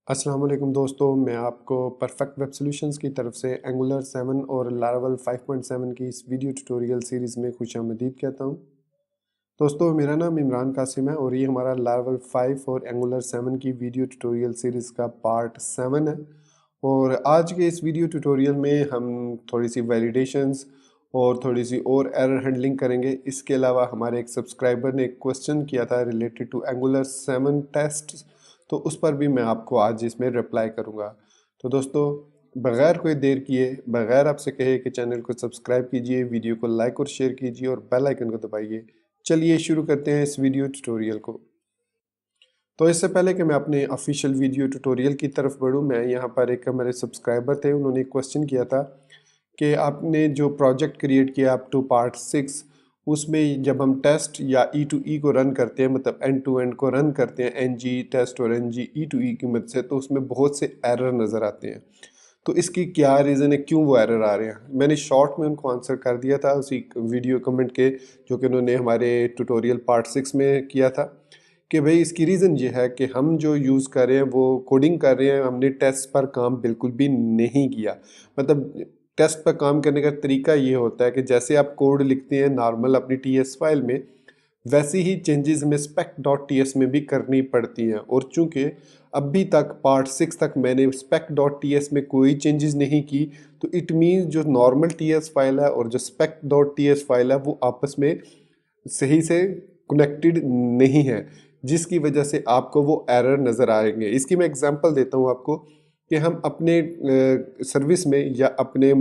अस्सलाम वालेकुम दोस्तों, मैं आपको परफेक्ट वेब सॉल्यूशंस की तरफ से एंगुलर 7 और लारावेल 5.7 की इस वीडियो ट्यूटोरियल सीरीज़ में खुशामदीद कहता हूं। दोस्तों, मेरा नाम इमरान कासिम है और ये हमारा लारावेल 5 और एंगुलर 7 की वीडियो ट्यूटोरियल सीरीज़ का पार्ट 7 है। और आज के इस वीडियो ट्यूटोरियल में हम थोड़ी सी वैलिडेशंस और थोड़ी सी और एरर हैंडलिंग करेंगे। इसके अलावा हमारे एक सब्सक्राइबर ने एक क्वेश्चन किया था रिलेटेड टू एंगुलर 7 टेस्ट, तो उस पर भी मैं आपको आज इसमें रिप्लाई करूंगा। तो दोस्तों, बगैर कोई देर किए, बगैर आपसे कहे कि चैनल को सब्सक्राइब कीजिए, वीडियो को लाइक और शेयर कीजिए और बेल आइकन को दबाइए। चलिए शुरू करते हैं इस वीडियो ट्यूटोरियल को। तो इससे पहले कि मैं अपने ऑफिशियल वीडियो ट्यूटोरियल की तरफ बढ़ूं, मैं यहाँ पर एक मेरे सब्सक्राइबर थे, उन्होंने एक क्वेश्चन किया था कि आपने जो प्रोजेक्ट क्रिएट किया अप टू पार्ट 6, उसमें जब हम टेस्ट या ई टू ई को रन करते हैं, मतलब एंड टू एंड को रन करते हैं एन जी टेस्ट और एन जी ई टू ई की मदद से, तो उसमें बहुत से एरर नज़र आते हैं। तो इसकी क्या रीज़न है, क्यों वो एरर आ रहे हैं? मैंने शॉर्ट में उनको आंसर कर दिया था उसी वीडियो कमेंट के, जो कि उन्होंने हमारे ट्यूटोरियल पार्ट 6 में किया था, कि भाई इसकी रीज़न ये है कि हम जो यूज़ कर रहे हैं वो कोडिंग कर रहे हैं, हमने टेस्ट पर काम बिल्कुल भी नहीं किया। मतलब टेस्ट पर काम करने का तरीका ये होता है कि जैसे आप कोड लिखते हैं नॉर्मल अपनी टीएस फाइल में, वैसी ही चेंजेस हमें spec.ts में भी करनी पड़ती हैं। और चूंकि अभी तक पार्ट 6 तक मैंने spec.ts में कोई चेंजेस नहीं की, तो इट मीन्स जो नॉर्मल टीएस फाइल है और जो spec.ts फाइल है वो आपस में सही से कनेक्टेड नहीं है, जिसकी वजह से आपको वो एरर नज़र आएंगे। इसकी मैं एग्जांपल देता हूँ आपको कि हम अपने सर्विस में या अपने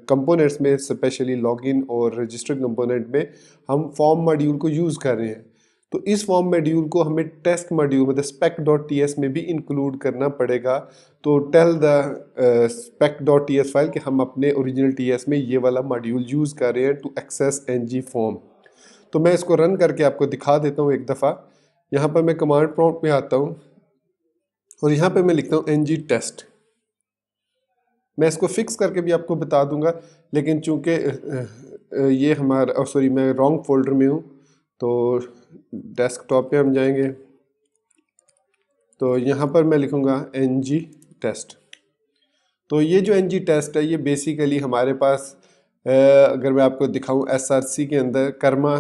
कंपोनेंट्स में, स्पेशली लॉगिन और रजिस्टर कंपोनेंट में, हम फॉर्म मॉड्यूल को यूज़ कर रहे हैं। तो इस फॉर्म मॉड्यूल को हमें टेस्ट मॉड्यूल मतलब spec.ts में भी इंक्लूड करना पड़ेगा। तो टेल द spec.ts फाइल कि हम अपने ओरिजिनल टीएस में ये वाला मॉड्यूल यूज़ कर रहे हैं टू एक्सेस एनजी फॉर्म। तो मैं इसको रन करके आपको दिखा देता हूँ एक दफ़ा। यहाँ पर मैं कमांड प्रॉम्प्ट में आता हूँ और यहाँ पे मैं लिखता हूँ एनजी टेस्ट। मैं इसको फिक्स करके भी आपको बता दूंगा, लेकिन चूंकि ये हमारा सॉरी मैं रॉन्ग फोल्डर में हूँ, तो डेस्कटॉप पे हम जाएंगे। तो यहाँ पर मैं लिखूँगा एनजी टेस्ट। तो ये जो एनजी टेस्ट है ये बेसिकली हमारे पास अगर मैं आपको दिखाऊँ एसआरसी के अंदर कर्मा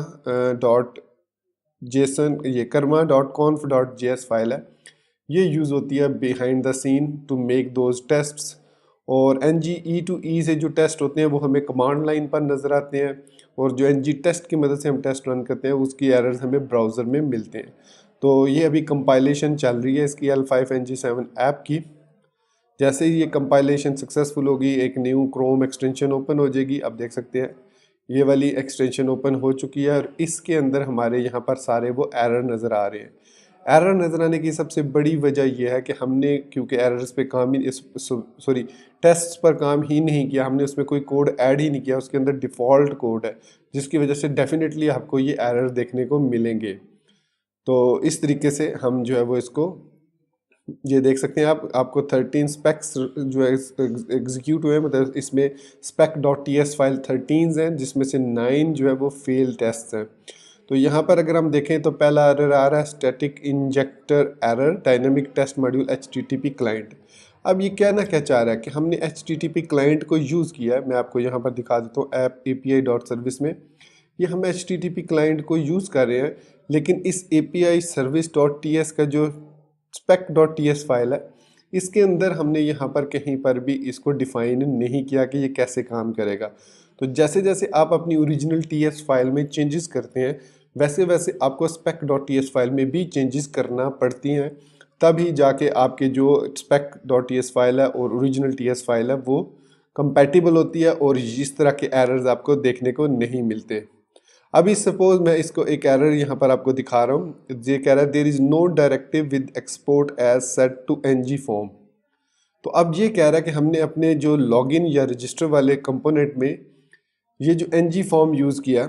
डॉट जेसन, ये karma dot conf dot J S file है, ये यूज़ होती है behind the scene to make those tests. और N G E two E से जो टेस्ट होते हैं वो हमें कमांड लाइन पर नज़र आते हैं, और जो एन जी टेस्ट की मदद से हम टेस्ट रन करते हैं उसकी एरर्स हमें ब्राउज़र में मिलते हैं। तो ये अभी कंपाइलेशन चल रही है इसकी L5NG7 ऐप की। जैसे ही ये कंपाइलेशन सक्सेसफुल होगी, एक न्यू क्रोम एक्सटेंशन ओपन हो जाएगी। आप देख सकते हैं ये वाली एक्सटेंशन ओपन हो चुकी है और इसके अंदर हमारे यहाँ पर सारे वो एरर नज़र आ रहे हैं। एरर नज़र आने की सबसे बड़ी वजह यह है कि हमने क्योंकि एरर्स पे काम ही सॉरी टेस्ट्स पर काम ही नहीं किया, हमने उसमें कोई कोड ऐड ही नहीं किया, उसके अंदर डिफ़ॉल्ट कोड है, जिसकी वजह से डेफिनेटली आपको ये एरर देखने को मिलेंगे। तो इस तरीके से हम जो है वो इसको ये देख सकते हैं आप, आपको 13 स्पेक्स जो है एग्जीक्यूट हुए, मतलब इसमें spec.ts फाइल 13 हैं, जिसमें से 9 जो है वो फेल टेस्ट हैं। तो यहाँ पर अगर हम देखें तो पहला एरर आ रहा है static injector error dynamic test module HTTP client. अब ये कहना क्या चाह रहा है कि हमने HTTP क्लाइंट को यूज़ किया है। मैं आपको यहाँ पर दिखा देता हूँ ऐप API.service में, ये हम HTTP क्लाइंट को यूज़ कर रहे हैं, लेकिन इस API service.ts का जो spec.ts फाइल है, इसके अंदर हमने यहाँ पर कहीं पर भी इसको डिफाइन नहीं किया कि ये कैसे काम करेगा। तो जैसे जैसे आप अपनी ओरिजिनल टीएस फाइल में चेंजेस करते हैं, वैसे वैसे आपको spec.ts फाइल में भी चेंजेस करना पड़ती हैं, तभी जाके आपके जो spec.ts फाइल है और ओरिजिनल टीएस फाइल है वो कंपैटिबल होती है और इस तरह के एरर्स आपको देखने को नहीं मिलते। अभी सपोज मैं इसको एक एरर यहाँ पर आपको दिखा रहा हूँ, ये कह रहा है there is no directive with export as set to NG form. तो अब ये कह रहा है कि हमने अपने जो लॉगिन या रजिस्टर वाले कंपोनेंट में ये जो एनजी फॉर्म यूज़ किया,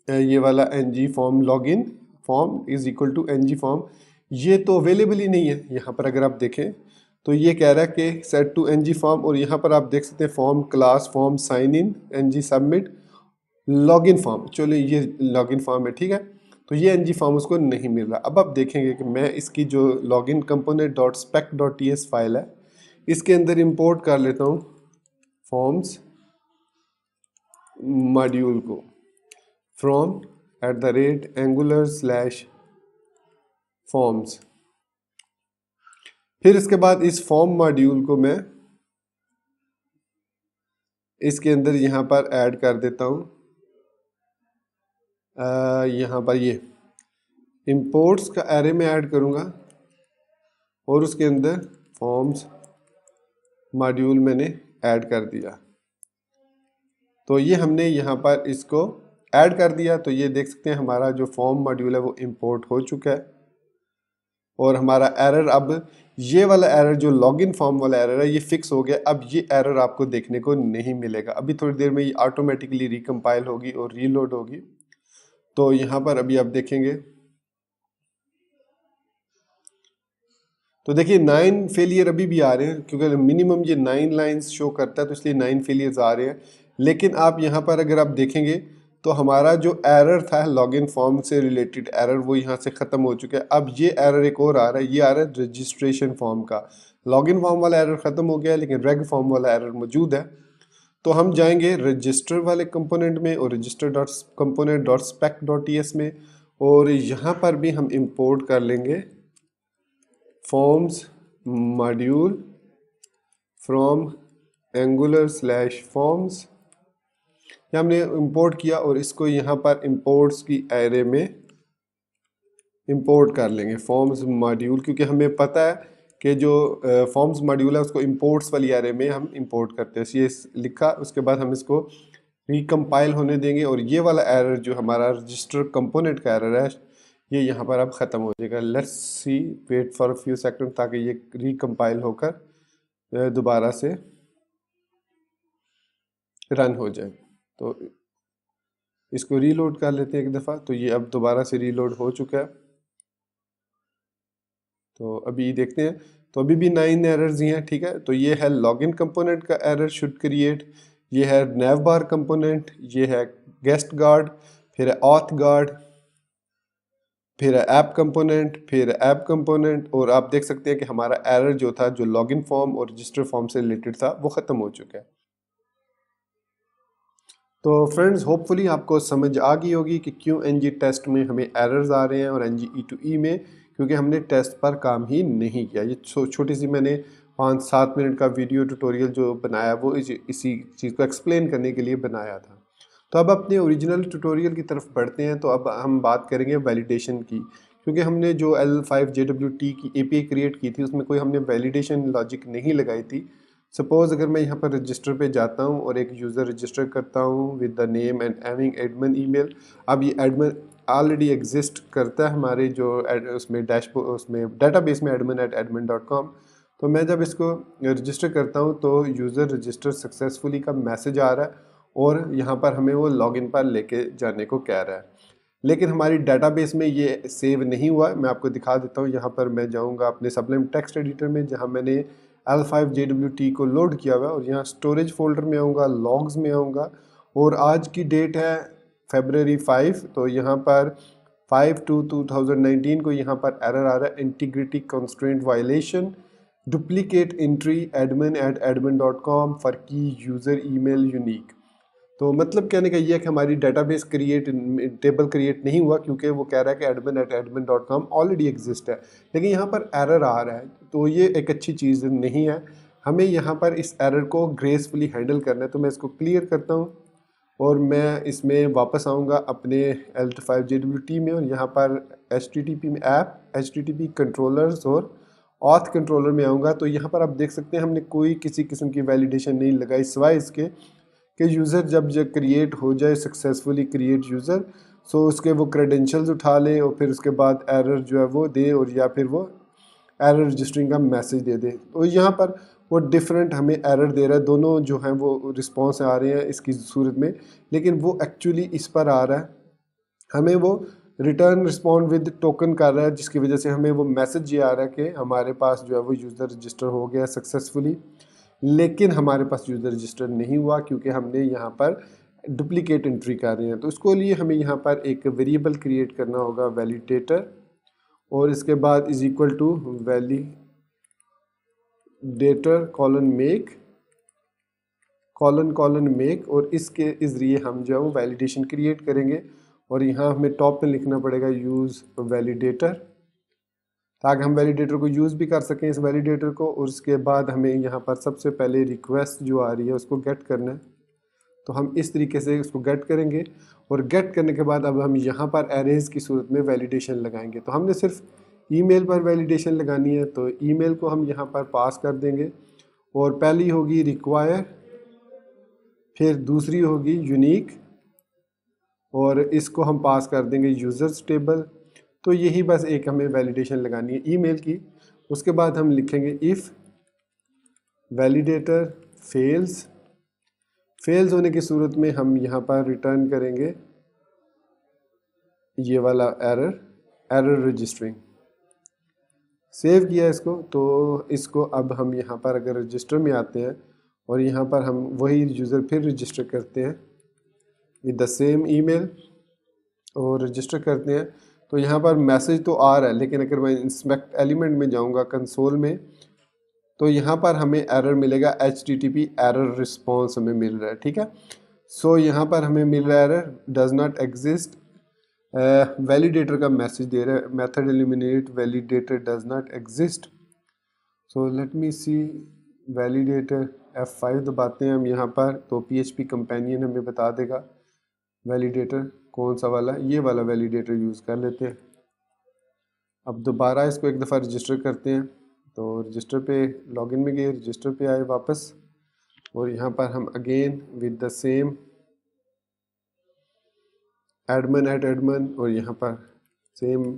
ये वाला NG form login form is equal to NG form, ये तो अवेलेबल ही नहीं है। यहाँ पर अगर आप देखें तो ये कह रहा है कि सेट टू एनजी फॉर्म, और यहाँ पर आप देख सकते हैं form class form sign in NG submit login form. चलिए ये लॉगिन फॉर्म है, ठीक है। तो ये ng फॉर्म उसको नहीं मिल रहा। अब आप देखेंगे कि मैं इसकी जो login component dot spec dot T S file है इसके अंदर इंपोर्ट कर लेता हूँ फॉर्म्स मॉड्यूल को फ्रॉम @angular/forms। फिर इसके बाद इस फॉर्म मॉड्यूल को मैं इसके अंदर यहाँ पर ऐड कर देता हूँ, यहाँ पर ये इंपोर्ट्स का एरे में ऐड करूँगा और उसके अंदर फॉर्म्स मॉड्यूल मैंने ऐड कर दिया। तो ये हमने यहाँ पर इसको ऐड कर दिया। तो ये देख सकते हैं हमारा जो फॉर्म मॉड्यूल है वो इंपोर्ट हो चुका है और हमारा एरर, अब ये वाला एरर जो लॉगिन फॉर्म वाला एरर है ये फिक्स हो गया। अब ये एरर आपको देखने को नहीं मिलेगा। अभी थोड़ी देर में ये ऑटोमेटिकली रिकम्पाइल होगी और रीलोड होगी। तो यहाँ पर अभी आप देखेंगे तो देखिए 9 फेलियर अभी भी आ रहे हैं, क्योंकि मिनिमम ये 9 लाइंस शो करता है तो इसलिए 9 फेलियर्स आ रहे हैं। लेकिन आप यहाँ पर अगर आप देखेंगे तो हमारा जो एरर था लॉगिन फॉर्म से रिलेटेड एरर वो यहाँ से ख़त्म हो चुका है। अब ये एरर एक और आ रहा है, ये आ रहा है रजिस्ट्रेशन फॉर्म का। लॉगिन फॉर्म वाला एरर ख़त्म हो गया है लेकिन रेग फॉर्म वाला एरर मौजूद है। तो हम जाएंगे रजिस्टर वाले कंपोनेंट में और register dot component dot spec dot T S में, और यहाँ पर भी हम इंपोर्ट कर लेंगे फॉर्म्स मॉड्यूल फ्रॉम angular/forms। ये हमने इंपोर्ट किया और इसको यहाँ पर इंपोर्ट्स की एरे में इंपोर्ट कर लेंगे फॉर्म्स मॉड्यूल, क्योंकि हमें पता है कि जो फॉर्म्स मॉड्यूल है उसको इंपोर्ट्स वाली एरे में हम इंपोर्ट करते हैं। ये लिखा, उसके बाद हम इसको रिकम्पाइल होने देंगे और ये वाला एरर जो हमारा रजिस्टर कंपोनेंट का एरर है ये यहाँ पर अब ख़त्म हो जाएगा। Let's see, wait for few second ताकि ये रिकम्पाइल होकर दोबारा से रन हो जाए। तो इसको रीलोड कर लेते हैं एक दफ़ा। तो ये अब दोबारा से रीलोड हो चुका है। तो अभी देखते हैं, तो अभी भी 9 एरर्स ही हैं, ठीक है। तो ये है लॉगिन कंपोनेंट का एरर शुड क्रिएट, ये है नेव बार कंपोनेंट, ये है गेस्ट गार्ड, फिर है ऑथ गार्ड, फिर है ऐप कंपोनेंट, फिर ऐप कंपोनेंट, और आप देख सकते हैं कि हमारा एरर जो था जो लॉगिन फॉर्म और रजिस्टर फॉर्म से रिलेटेड था वो ख़त्म हो चुका है। तो फ्रेंड्स, होपफुली आपको समझ आ गई होगी कि क्यों एनजी टेस्ट में हमें एरर्स आ रहे हैं और एनजी E2E में, क्योंकि हमने टेस्ट पर काम ही नहीं किया। ये छोटी सी मैंने 5-7 मिनट का वीडियो ट्यूटोरियल जो बनाया वो इसी चीज़ को एक्सप्लेन करने के लिए बनाया था। तो अब अपने ओरिजिनल ट्यूटोरियल की तरफ बढ़ते हैं। तो अब हम बात करेंगे वैलिडेशन की, क्योंकि हमने जो L5JWT की API क्रिएट की थी उसमें कोई हमने वैलिडेशन लॉजिक नहीं लगाई थी। सपोज़ अगर मैं यहाँ पर रजिस्टर पे जाता हूँ और एक यूज़र रजिस्टर करता हूँ with the name and having admin email. अब ये एडमिन ऑलरेडी एग्जिस्ट करता है हमारे जो उसमें डैशबोर्ड उसमें डेटाबेस में admin@admin.com। तो मैं जब इसको रजिस्टर करता हूँ तो यूज़र रजिस्टर सक्सेसफुली का मैसेज आ रहा है और यहाँ पर हमें वो लॉगिन पर लेके जाने को कह रहा है। लेकिन हमारी डेटाबेस में ये सेव नहीं हुआ। मैं आपको दिखा देता हूँ। यहाँ पर मैं जाऊँगा अपने सबलिम टेक्स्ट एडिटर में जहाँ मैंने L5JWT को लोड किया हुआ है, और यहाँ स्टोरेज फोल्डर में आऊँगा, लॉग्स में आऊँगा, और आज की डेट है February 5। तो यहाँ पर 5/2/2019 को यहाँ पर एरर आ रहा है, integrity constraint violation, duplicate entry admin@admin.com for की यूज़र ईमेल यूनिक। तो मतलब कहने का ये है कि हमारी डेटाबेस टेबल क्रिएट नहीं हुआ, क्योंकि वो कह रहा है कि admin@admin.com ऑलरेडी एग्जिस्ट है, लेकिन यहाँ पर एरर आ रहा है। तो ये एक अच्छी चीज़ नहीं है। हमें यहाँ पर इस एरर को ग्रेसफुली हैंडल करना है। तो मैं इसको क्लियर करता हूँ और मैं इसमें वापस आऊँगा अपने L5JWT में, और यहाँ पर HTTP में ऐप, HTTP कंट्रोलर्स और ऑथ कंट्रोलर में आऊँगा। तो यहाँ पर आप देख सकते हैं हमने कोई किसी किस्म की वैलिडेशन नहीं लगाई, सिवाय इसके कि यूज़र जब क्रिएट हो जाए सक्सेसफुली क्रिएट यूज़र, सो उसके वो क्रेडेंशियल्स उठा ले और फिर उसके बाद एरर जो है वो दे, और या फिर वो एरर रजिस्टरिंग का मैसेज दे दे। तो यहाँ पर वो डिफरेंट हमें एरर दे रहा है, दोनों जो हैं वो रिस्पॉन्स आ रहे हैं इसकी सूरत में, लेकिन वो एक्चुअली इस पर आ रहा है, हमें वो रिटर्न रिस्पॉन्ड विद टोकन कर रहा है, जिसकी वजह से हमें वो मैसेज ये आ रहा है कि हमारे पास जो है वो यूज़र रजिस्टर हो गया सक्सेसफुली। लेकिन हमारे पास यूज़र रजिस्टर नहीं हुआ, क्योंकि हमने यहाँ पर डुप्लीकेट एंट्री कर रहे हैं। तो इसको लिए हमें यहाँ पर एक वेरिएबल क्रिएट करना होगा वैलिडेटर, और इसके बाद is equal to validator colon make, और इसके जरिए हम जो है वो वैलिडेशन क्रिएट करेंगे। और यहाँ हमें टॉप पे लिखना पड़ेगा यूज़ वैलिडेटर, ताकि हम वैलिडेटर को यूज़ भी कर सकें इस वैलिडेटर को। और उसके बाद हमें यहाँ पर सबसे पहले रिक्वेस्ट जो आ रही है उसको गेट करना है। तो हम इस तरीके से उसको गेट करेंगे, और गेट करने के बाद अब हम यहाँ पर एरेज की सूरत में वैलिडेशन लगाएंगे। तो हमने सिर्फ ईमेल पर वैलिडेशन लगानी है, तो ईमेल को हम यहाँ पर पास कर देंगे, और पहली होगी रिक्वायर, फिर दूसरी होगी यूनिक, और इसको हम पास कर देंगे यूज़र्स टेबल। तो यही बस एक हमें वैलिडेशन लगानी है ईमेल की। उसके बाद हम लिखेंगे इफ़ वैलिडेटर फेल्स होने की सूरत में हम यहाँ पर रिटर्न करेंगे ये वाला एरर रजिस्टरिंग। सेव किया इसको, तो इसको अब हम यहाँ पर अगर रजिस्टर में आते हैं और यहाँ पर हम वही यूज़र फिर रजिस्टर करते हैं विद द सेम ईमेल और रजिस्टर करते हैं, तो यहाँ पर मैसेज तो आ रहा है, लेकिन अगर मैं इंस्पेक्ट एलिमेंट में जाऊँगा कंसोल में, तो यहाँ पर हमें एरर मिलेगा HTTP एरर रिस्पॉन्स हमें मिल रहा है। ठीक है, सो यहाँ पर हमें मिल रहा है error does not exist, validator का मैसेज दे रहा है method eliminate validator does not exist. So let me see validator F5 दबाते हैं हम यहाँ पर, तो PHP कंपेनियन हमें बता देगा वैलिडेटर कौन सा वाला, ये वाला वैलिडेटर यूज़ कर लेते हैं। अब दोबारा इसको एक दफ़ा रजिस्टर करते हैं, तो रजिस्टर पे लॉगिन में गए, रजिस्टर पे आए वापस, और यहाँ पर हम again with the same admin और यहाँ पर सेम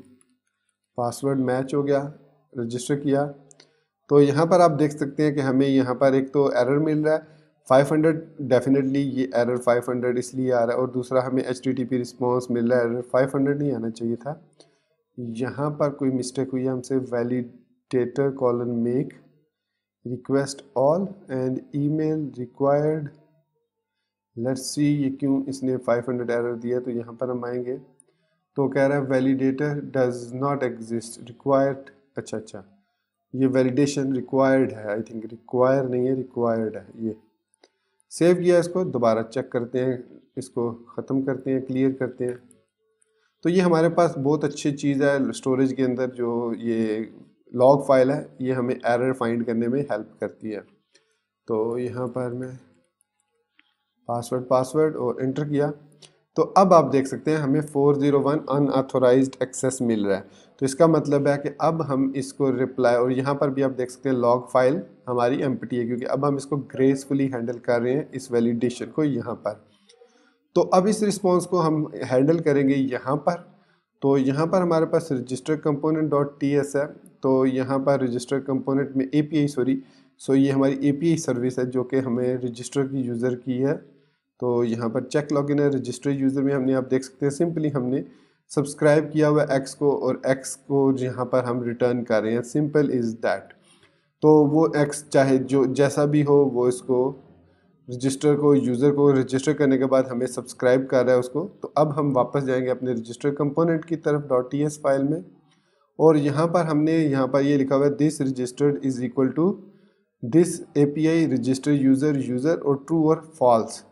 पासवर्ड मैच हो गया, रजिस्टर किया। तो यहाँ पर आप देख सकते हैं कि हमें यहाँ पर एक तो एरर मिल रहा है 500, डेफिनेटली ये एरर 500 इसलिए आ रहा है, और दूसरा हमें HTTP रिस्पॉन्स मिल रहा है, एरर 500 नहीं आना चाहिए था। यहाँ पर कोई मिस्टेक हुई है हमसे, validator colon make request all and email required. Let's see ये क्यों इसने 500 एरर दिया। तो यहाँ पर हम आएंगे तो कह रहा है validator does not exist required. अच्छा, ये वैलिडेशन रिक्वायर्ड है, आई थिंक रिक्वायर नहीं है, रिक्वायर्ड है। ये सेव किया, इसको दोबारा चेक करते हैं, इसको ख़त्म करते हैं, क्लियर करते हैं। तो ये हमारे पास बहुत अच्छी चीज़ है स्टोरेज के अंदर, जो ये लॉग फाइल है, ये हमें एरर फाइंड करने में हेल्प करती है। तो यहाँ पर मैं पासवर्ड और एंटर किया, तो अब आप देख सकते हैं हमें 401 अनऑथोराइज्ड एक्सेस मिल रहा है। तो इसका मतलब है कि अब हम इसको रिप्लाई, और यहाँ पर भी आप देख सकते हैं लॉग फाइल हमारी एम्प्टी है, क्योंकि अब हम इसको ग्रेसफुली हैंडल कर रहे हैं इस वैलिडेशन को यहाँ पर। तो अब इस रिस्पॉन्स को हम हैंडल करेंगे यहाँ पर। तो यहाँ पर हमारे पास रजिस्टर कंपोनेंट .ts है, तो यहाँ पर रजिस्टर कंपोनेंट में API सो ये हमारी API सर्विस है जो कि हमें रजिस्टर की यूज़र की है। तो यहाँ पर चेक लॉगिन है, रजिस्टर यूज़र में हमने, आप देख सकते हैं सिंपली हमने सब्सक्राइब किया हुआ X को, और X को यहाँ पर हम रिटर्न कर रहे हैं, सिंपल इज़ दैट। तो वो X चाहे जो जैसा भी हो, वो इसको रजिस्टर को, यूज़र को रजिस्टर करने के बाद हमें सब्सक्राइब कर रहा है उसको। तो अब हम वापस जाएंगे अपने रजिस्टर कंपोनेंट की तरफ .ts फाइल में, और यहाँ पर हमने यहाँ पर ये लिखा हुआ है this registered is equal to this API register user और ट्रू और फॉल्स।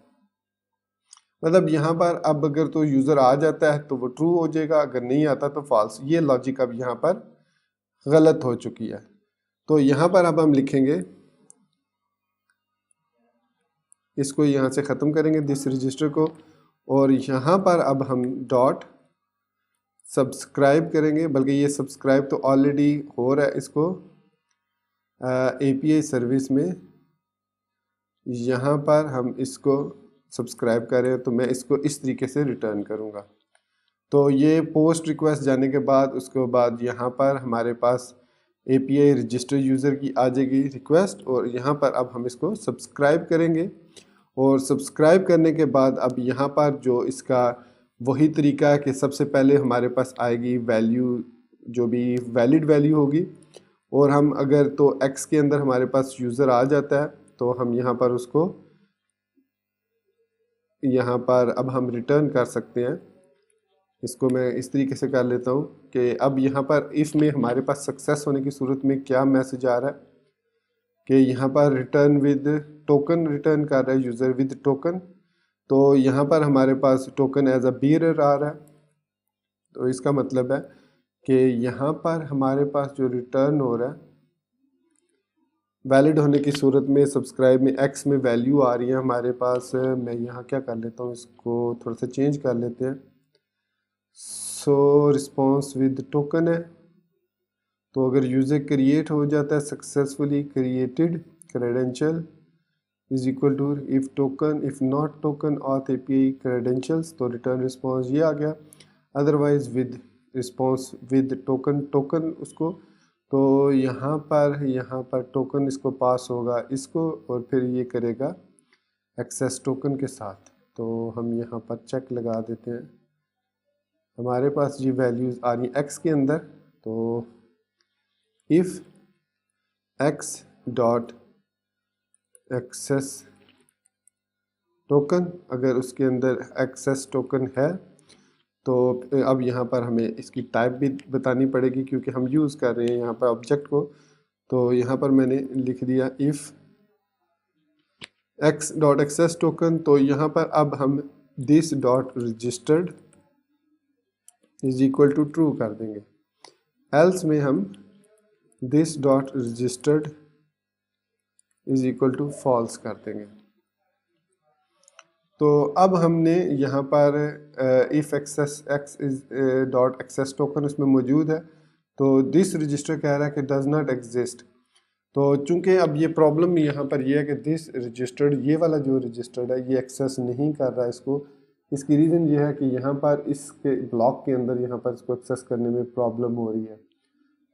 मतलब यहाँ पर अब अगर तो यूज़र आ जाता है तो वो ट्रू हो जाएगा, अगर नहीं आता तो फॉल्स। ये लॉजिक अब यहाँ पर गलत हो चुकी है। तो यहाँ पर अब हम लिखेंगे, इसको यहाँ से ख़त्म करेंगे दिस रजिस्टर को, और यहाँ पर अब हम डॉट सब्सक्राइब करेंगे, बल्कि ये सब्सक्राइब तो ऑलरेडी हो रहा है इसको API सर्विस में। यहाँ पर हम इसको सब्सक्राइब करें, तो मैं इसको इस तरीके से रिटर्न करूँगा। तो ये पोस्ट रिक्वेस्ट जाने के बाद उसके बाद यहाँ पर हमारे पास API रजिस्टर यूज़र की आ जाएगी रिक्वेस्ट, और यहाँ पर अब हम इसको सब्सक्राइब करेंगे। और सब्सक्राइब करने के बाद अब यहाँ पर जो इसका वही तरीका है कि सबसे पहले हमारे पास आएगी वैल्यू, जो भी वैलिड वैल्यू होगी, और हम अगर तो X के अंदर हमारे पास यूज़र आ जाता है तो हम यहाँ पर उसको यहाँ पर अब हम रिटर्न कर सकते हैं। इसको मैं इस तरीके से कर लेता हूँ कि अब यहाँ पर इफ़ में हमारे पास सक्सेस होने की सूरत में क्या मैसेज आ रहा है कि यहाँ पर रिटर्न विद टोकन रिटर्न कर रहा है यूज़र विद टोकन। तो यहाँ पर हमारे पास टोकन एज अ बीरर आ रहा है। तो इसका मतलब है कि यहाँ पर हमारे पास जो रिटर्न हो रहा है वैलिड होने की सूरत में सब्सक्राइब में एक्स में वैल्यू आ रही है हमारे पास। मैं यहाँ क्या कर लेता हूँ, इसको थोड़ा सा चेंज कर लेते हैं। सो रिस्पॉन्स विद टोकन है, तो अगर यूज़र क्रिएट हो जाता है successfully created credential is equal to if token if not token auth API credentials, तो रिटर्न रिस्पॉन्स ये आ गया। Otherwise with response with token token उसको, तो यहाँ पर टोकन इसको पास होगा इसको और फिर ये करेगा एक्सेस टोकन के साथ। तो हम यहाँ पर चेक लगा देते हैं, हमारे पास ये वैल्यूज़ आ रही एक्स के अंदर। तो if X dot access token, अगर उसके अंदर एक्सेस टोकन है तो अब यहाँ पर हमें इसकी टाइप भी बतानी पड़ेगी क्योंकि हम यूज़ कर रहे हैं यहाँ पर ऑब्जेक्ट को। तो यहाँ पर मैंने लिख दिया if X dot access token, तो यहाँ पर अब हम this dot registered is equal to true कर देंगे। एल्स में हम this dot registered is equal to false कर देंगे। तो अब हमने यहाँ पर if access X is dot access token उसमें मौजूद है, तो दिस रजिस्टर कह रहा है कि डज नॉट एग्जिस्ट। तो चूंकि अब ये प्रॉब्लम यहाँ पर ये है कि दिस रजिस्टर्ड, ये वाला जो रजिस्टर्ड है ये एक्सेस नहीं कर रहा है इसको। इसकी रीज़न ये है कि यहाँ पर इसके ब्लॉक के अंदर यहाँ पर इसको एक्सेस करने में प्रॉब्लम हो रही है।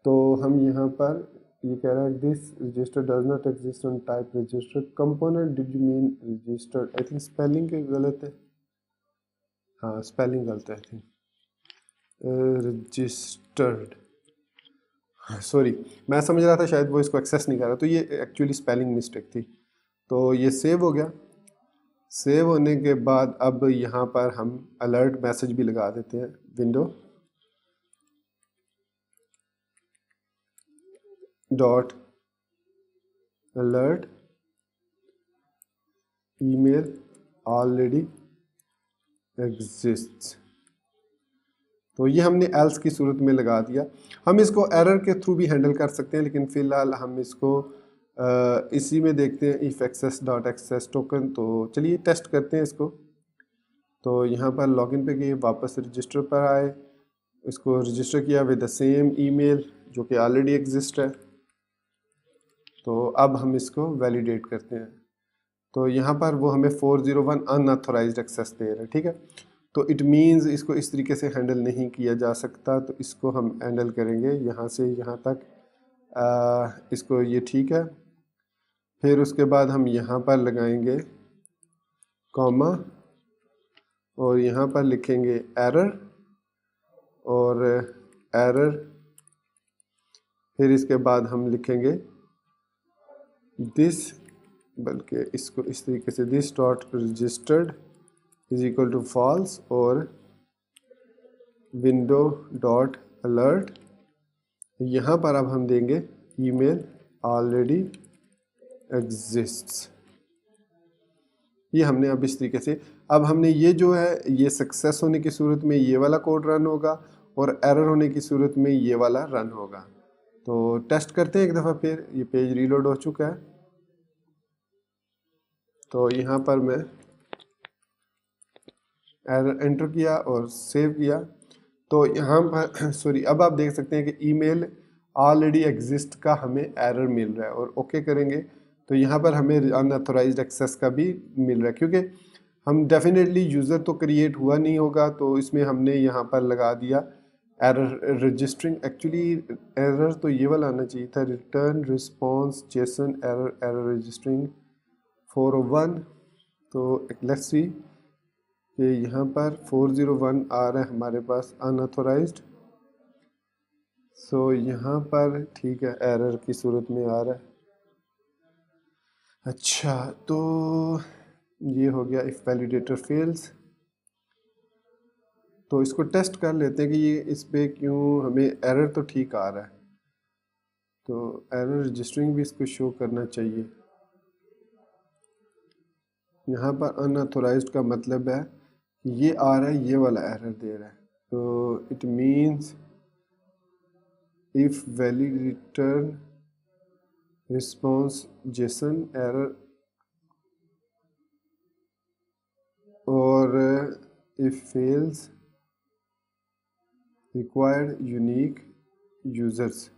तो हम यहाँ पर ये कह रहा है this register does not exist on type register component, did you mean registered? I think spelling गलत है, हाँ स्पेलिंग गलत है आई थिंक, रजिस्टर्ड, सॉरी मैं समझ रहा था शायद वो इसको एक्सेस नहीं कर रहा, तो ये एक्चुअली स्पेलिंग मिस्टेक थी। तो ये सेव हो गया। सेव होने के बाद अब यहाँ पर हम अलर्ट मैसेज भी लगा देते हैं, window dot alert email already exists. तो ये हमने एल्स की सूरत में लगा दिया। हम इसको एरर के थ्रू भी हैंडल कर सकते हैं, लेकिन फ़िलहाल हम इसको इसी में देखते हैं if access dot access token. तो चलिए टेस्ट करते हैं इसको। तो यहाँ पर लॉगिन पे गए, वापस रजिस्टर पर आए, इसको रजिस्टर किया विद द सेम ईमेल जो कि ऑलरेडी एग्जिस्ट है। तो अब हम इसको वैलिडेट करते हैं। तो यहाँ पर वो हमें 401 अनऑथोराइज्ड एक्सेस दे रहा है, ठीक है। तो इट मीन्स इसको इस तरीके से हैंडल नहीं किया जा सकता, तो इसको हम हैंडल करेंगे यहाँ से यहाँ तक। इसको ये ठीक है। फिर उसके बाद हम यहाँ पर लगाएंगे कॉमा और यहाँ पर लिखेंगे एरर और एरर, फिर इसके बाद हम लिखेंगे दिस, बल्कि इसको इस तरीके से this dot registered is equal to false और विंडो डॉट अलर्ट, यहाँ पर अब हम देंगे ईमेल ऑलरेडी एग्जिस्ट्स। ये हमने अब इस तरीके से, अब हमने ये जो है ये सक्सेस होने की सूरत में ये वाला कोड रन होगा और एरर होने की सूरत में ये वाला रन होगा। तो टेस्ट करते हैं एक दफ़ा फिर। ये पेज रीलोड हो चुका है, तो यहाँ पर मैं एरर एंटर किया और सेव किया। तो यहाँ पर सॉरी, अब आप देख सकते हैं कि ईमेल ऑलरेडी एग्जिस्ट का हमें एरर मिल रहा है, और ओके करेंगे तो यहाँ पर हमें अनऑथोराइज्ड एक्सेस का भी मिल रहा है, क्योंकि हम डेफिनेटली यूज़र तो क्रिएट हुआ नहीं होगा। तो इसमें हमने यहाँ पर लगा दिया एरर रजिस्टरिंग, एक्चुअली एरर तो ये वाला आना चाहिए था, return response JSON error error registering 401। तो लेट्स सी कि यहाँ पर 401 आ रहा है हमारे पास अनऑथोराइज्ड। सो यहाँ पर ठीक है, एरर की सूरत में आ रहा है। अच्छा, तो ये हो गया इफ़ वैलिडेटर फेल्स। तो इसको टेस्ट कर लेते हैं कि ये इस पे क्यों हमें एरर तो ठीक आ रहा है। तो एरर रजिस्टरिंग भी इसको शो करना चाहिए। यहाँ पर अनऑथोराइज्ड का मतलब है ये आ रहा है, ये वाला एरर दे रहा है। तो it means if valid return response JSON error और if fails required unique users.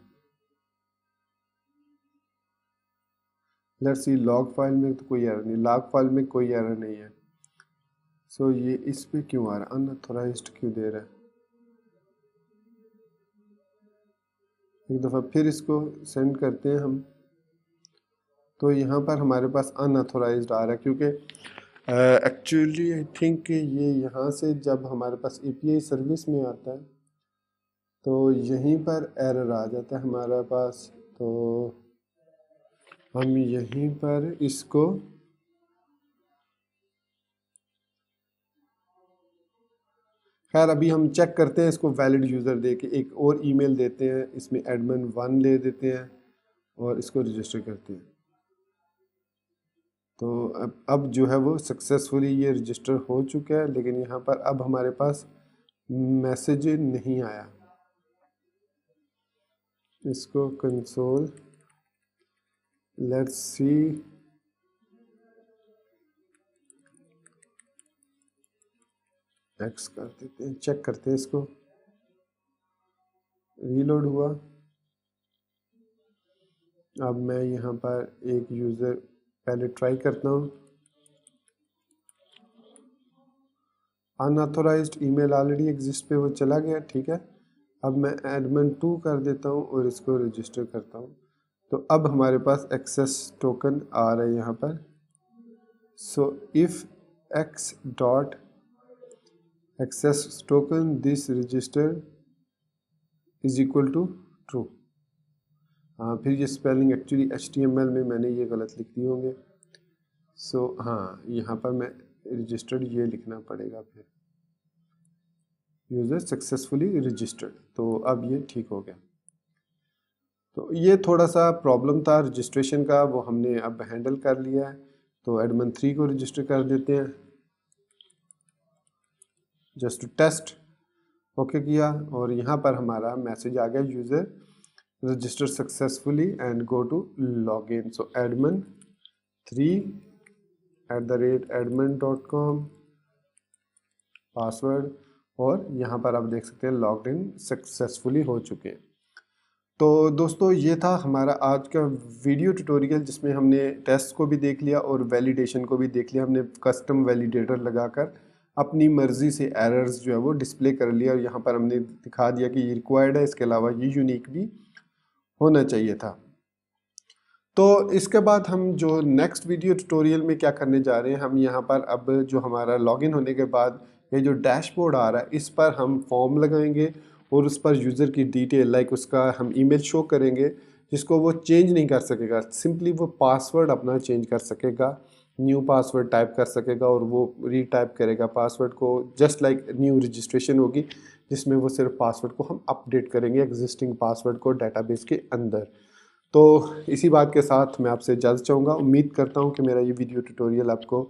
Let's see log file में तो कोई एरर नहीं, लॉग फाइल में कोई एरर नहीं है। सो ये इस पे क्यों आ रहा है, अनऑथोराइज्ड क्यों दे रहा है। एक दफ़ा फिर इसको सेंड करते हैं हम। तो यहाँ पर हमारे पास अनऑथोराइज्ड आ रहा है क्योंकि एक्चुअली आई थिंक ये यहाँ से जब हमारे पास एपीआई सर्विस में आता है तो यहीं पर एरर आ जाता है हमारे पास। तो हम यहीं पर इसको खैर अभी हम चेक करते हैं इसको वैलिड यूज़र दे के एक और ईमेल देते हैं, इसमें एडमिन 1 ले देते हैं और इसको रजिस्टर करते हैं। तो अब जो है वो सक्सेसफुली ये रजिस्टर हो चुका है, लेकिन यहाँ पर अब हमारे पास मैसेज नहीं आया। इसको कंसोल लेट्स सी एक्स कर देते हैं, चेक करते हैं इसको। रीलोड हुआ। अब मैं यहाँ पर एक यूज़र पहले ट्राई करता हूँ। अनऑथोराइज्ड ईमेल ऑलरेडी एग्जिस्ट पे वो चला गया, ठीक है। अब मैं एडमिन 2 कर देता हूँ और इसको रजिस्टर करता हूँ। तो अब हमारे पास एक्सेस टोकन आ रहा है यहाँ पर। So if X dot access token this register is equal to true. हाँ, फिर ये स्पेलिंग एक्चुअली HTML में मैंने ये गलत लिख दिए होंगे। सो हाँ, यहाँ पर मैं रजिस्टर्ड ये लिखना पड़ेगा, फिर यूज़र सक्सेसफुली रजिस्टर्ड। तो अब ये ठीक हो गया। तो ये थोड़ा सा प्रॉब्लम था रजिस्ट्रेशन का, वो हमने अब हैंडल कर लिया है। तो एडमिन 3 को रजिस्टर कर देते हैं जस्ट टू टेस्ट। ओके किया और यहाँ पर हमारा मैसेज आ गया user register successfully and go to log in. So admin 3@admin.com password, और यहाँ पर आप देख सकते हैं लॉग इन सक्सेसफुली हो चुके हैं। तो दोस्तों ये था हमारा आज का वीडियो ट्यूटोरियल, जिसमें हमने टेस्ट को भी देख लिया और वैलिडेशन को भी देख लिया। हमने कस्टम वैलिडेटर लगाकर अपनी मर्ज़ी से एरर्स जो है वो डिस्प्ले कर लिया और यहाँ पर हमने दिखा दिया कि ये रिक्वायर्ड है, इसके अलावा ये यूनिक भी होना चाहिए था। तो इसके बाद हम जो नेक्स्ट वीडियो ट्यूटोरियल में क्या करने जा रहे हैं, हम यहाँ पर अब जो हमारा लॉगिन होने के बाद ये जो डैशबोर्ड आ रहा है इस पर हम फॉर्म लगाएंगे और उस पर यूज़र की डिटेल लाइक उसका हम ईमेल शो करेंगे, जिसको वो चेंज नहीं कर सकेगा। सिंपली वो पासवर्ड अपना चेंज कर सकेगा, न्यू पासवर्ड टाइप कर सकेगा और वो रीटाइप करेगा पासवर्ड को, जस्ट लाइक न्यू रजिस्ट्रेशन होगी जिसमें वो सिर्फ पासवर्ड को हम अपडेट करेंगे एग्जिस्टिंग पासवर्ड को डेटाबेस के अंदर। तो इसी बात के साथ मैं आपसे इजाज़त चाहूँगा। उम्मीद करता हूँ कि मेरा ये वीडियो ट्यूटोरियल आपको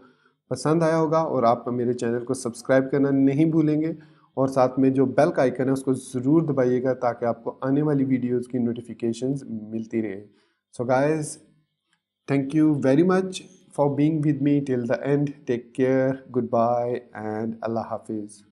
पसंद आया होगा और आप मेरे चैनल को सब्सक्राइब करना नहीं भूलेंगे और साथ में जो बेल का आइकन है उसको ज़रूर दबाइएगा ताकि आपको आने वाली वीडियोज़ की नोटिफिकेशंस मिलती रहे। So guys, thank you very much for being with me till the end. Take care, goodbye and Allah Hafiz.